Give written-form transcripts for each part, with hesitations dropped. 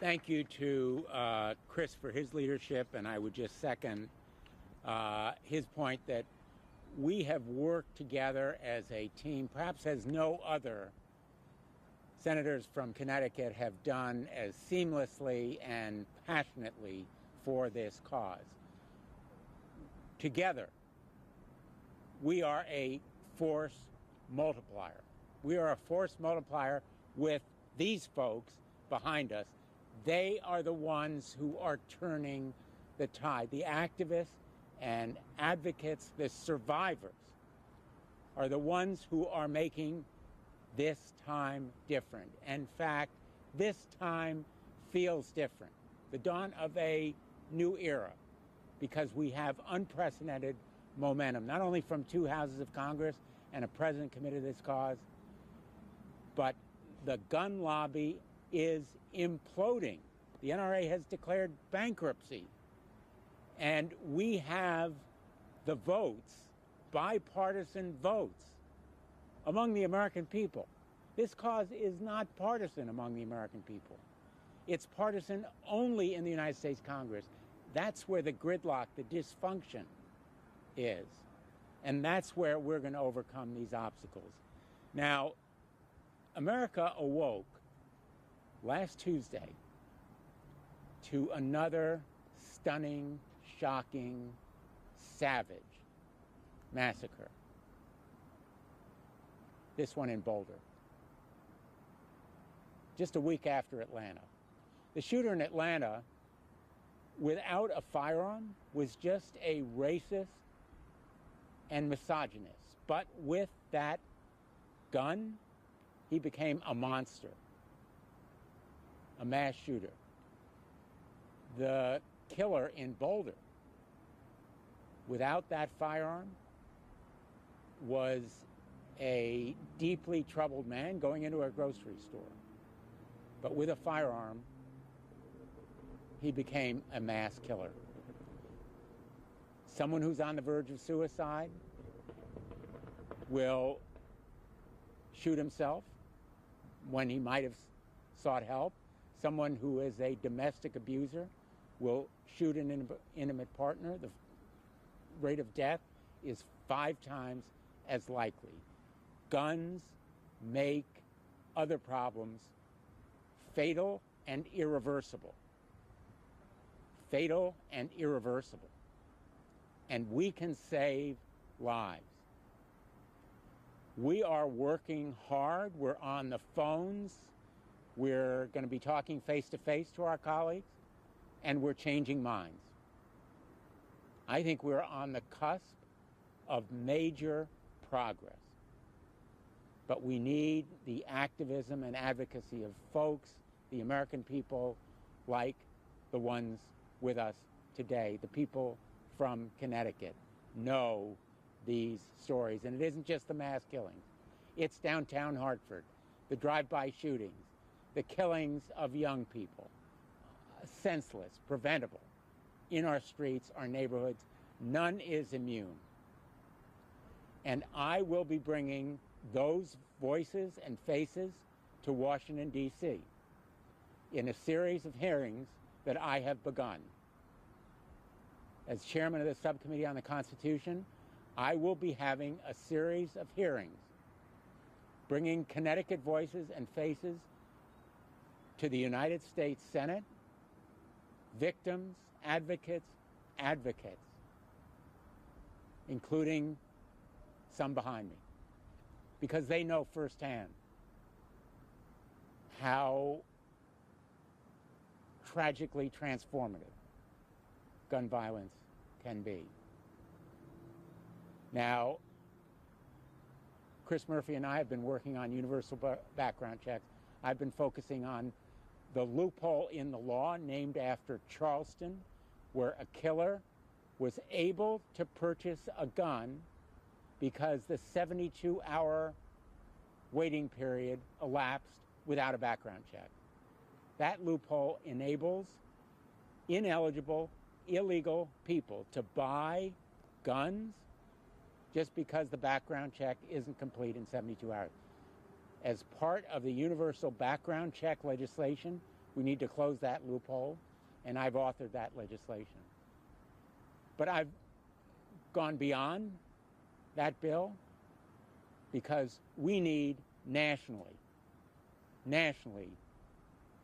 Thank you to Chris for his leadership, and I would just second his point that we have worked together as a team, perhaps as no other senators from Connecticut have done as seamlessly and passionately for this cause. Together, we are a force multiplier. We are a force multiplier with these folks behind us. They are the ones who are turning the tide. The activists and advocates, the survivors, are the ones who are making this time different. In fact, this time feels different. The dawn of a new era, because we have unprecedented momentum, not only from two houses of Congress and a president committed to this cause, but the gun lobby is imploding. The NRA has declared bankruptcy. And we have the votes, bipartisan votes, among the American people. This cause is not partisan among the American people. It's partisan only in the United States Congress. That's where the gridlock, the dysfunction is. And that's where we're going to overcome these obstacles. Now, America awoke last Tuesday to another stunning, shocking, savage massacre. This one in Boulder. Just a week after Atlanta. The shooter in Atlanta, without a firearm, was just a racist and misogynist. But with that gun, he became a monster, a mass shooter. The killer in Boulder, without that firearm, was a deeply troubled man going into a grocery store. But with a firearm, he became a mass killer. Someone who's on the verge of suicide will shoot himself when he might have sought help. Someone who is a domestic abuser will shoot an intimate partner. The rate of death is 5 times as likely. Guns make other problems fatal and irreversible. Fatal and irreversible. And we can save lives. We are working hard. We're on the phones. We're going to be talking face-to-face to our colleagues, and we're changing minds. I think we're on the cusp of major progress. But we need the activism and advocacy of folks, the American people, like the ones with us today. The people from Connecticut know these stories. And it isn't just the mass killings. It's downtown Hartford, the drive-by shootings, the killings of young people, senseless, preventable, in our streets, our neighborhoods. None is immune. And I will be bringing those voices and faces to Washington, D.C. in a series of hearings that I have begun. As chairman of the Subcommittee on the Constitution, I will be having a series of hearings, bringing Connecticut voices and faces to the United States Senate, victims, advocates, including some behind me, because they know firsthand how tragically transformative gun violence can be. Now, Chris Murphy and I have been working on universal background checks. I've been focusing on the loophole in the law named after Charleston, where a killer was able to purchase a gun because the 72-hour waiting period elapsed without a background check. That loophole enables ineligible, illegal people to buy guns just because the background check isn't complete in 72 hours. As part of the universal background check legislation, We need to close that loophole, and I've authored that legislation. But I've gone beyond that bill because we need nationally,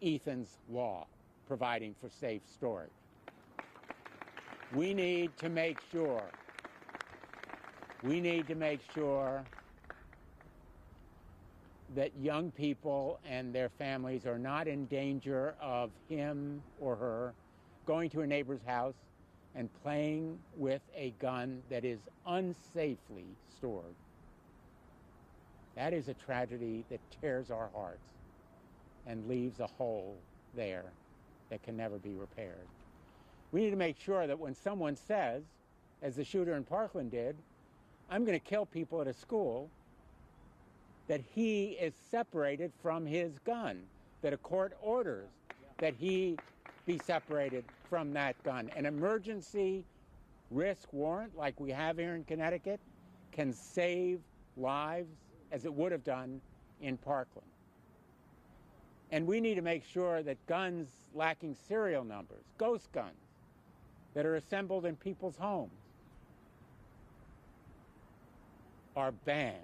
Ethan's Law providing for safe storage. We need to make sure that young people and their families are not in danger of him or her going to a neighbor's house and playing with a gun that is unsafely stored. That is a tragedy that tears our hearts and leaves a hole there that can never be repaired. We need to make sure that when someone says, as the shooter in Parkland did, I'm going to kill people at a school, that he is separated from his gun, that a court orders that he be separated from that gun. An emergency risk warrant like we have here in Connecticut can save lives as it would have done in Parkland. And we need to make sure that guns lacking serial numbers, ghost guns, that are assembled in people's homes are banned.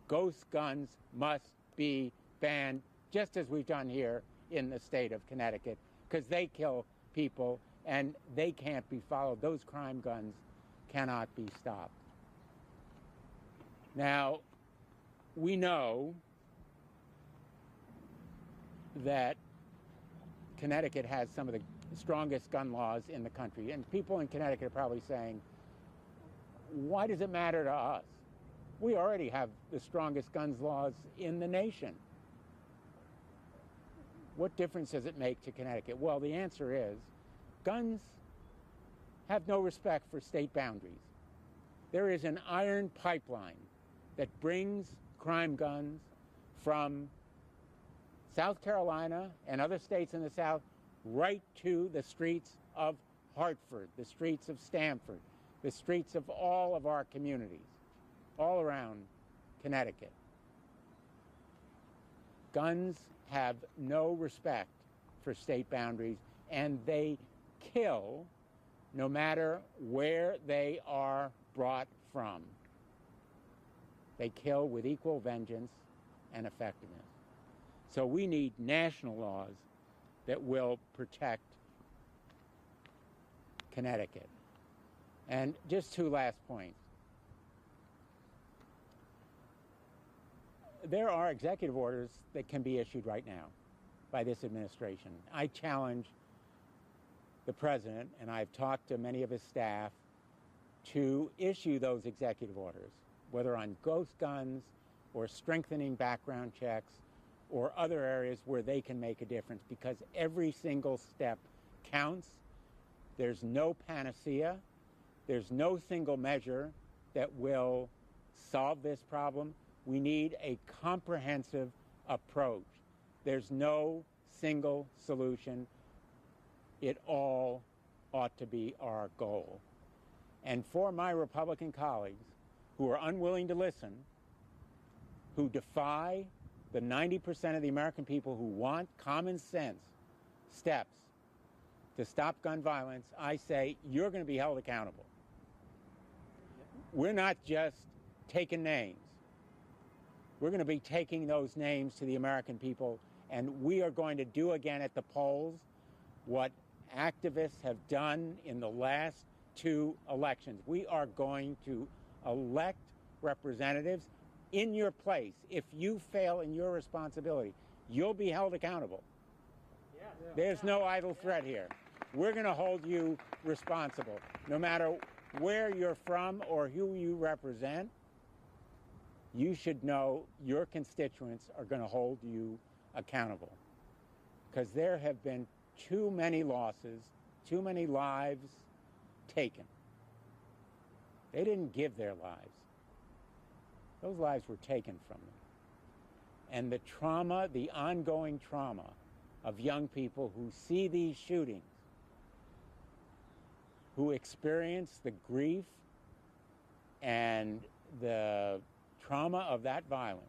Ghost guns must be banned, just as we've done here in the state of Connecticut, because they kill people and they can't be followed. Those crime guns cannot be stopped. Now, we know that Connecticut has some of the strongest gun laws in the country, and people in Connecticut are probably saying, why does it matter to us? We already have the strongest guns laws in the nation. What difference does it make to Connecticut? Well, the answer is, guns have no respect for state boundaries. There is an iron pipeline that brings crime guns from South Carolina and other states in the South right to the streets of Hartford, the streets of Stamford, the streets of all of our communities, all around Connecticut. Guns have no respect for state boundaries, and they kill no matter where they are brought from. They kill with equal vengeance and effectiveness. So we need national laws that will protect Connecticut. And just two last points. There are executive orders that can be issued right now by this administration. I challenge the president, and I've talked to many of his staff, to issue those executive orders, whether on ghost guns or strengthening background checks or other areas where they can make a difference, because every single step counts. There's no panacea. There's no single measure that will solve this problem. We need a comprehensive approach. There's no single solution. It all ought to be our goal. And for my Republican colleagues who are unwilling to listen, who defy the 90% of the American people who want common sense steps to stop gun violence, I say you're going to be held accountable. We're not just taking names. We're going to be taking those names to the American people, and we are going to do again at the polls what activists have done in the last two elections. We are going to elect representatives in your place. If you fail in your responsibility, you'll be held accountable. There's no idle threat here. We're going to hold you responsible. No matter where you're from or who you represent, you should know your constituents are going to hold you accountable. Because there have been too many losses, too many lives taken. They didn't give their lives. Those lives were taken from them. And the trauma, the ongoing trauma of young people who see these shootings, who experience the grief and the trauma of that violence,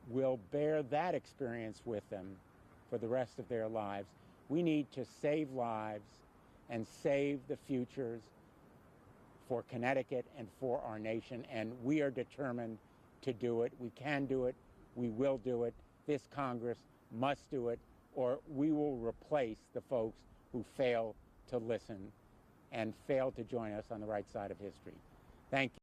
will bear that experience with them for the rest of their lives. We need to save lives and save the futures for Connecticut and for our nation, and we are determined to do it. We can do it. We will do it. This Congress must do it, or we will replace the folks who fail to listen and fail to join us on the right side of history. Thank you.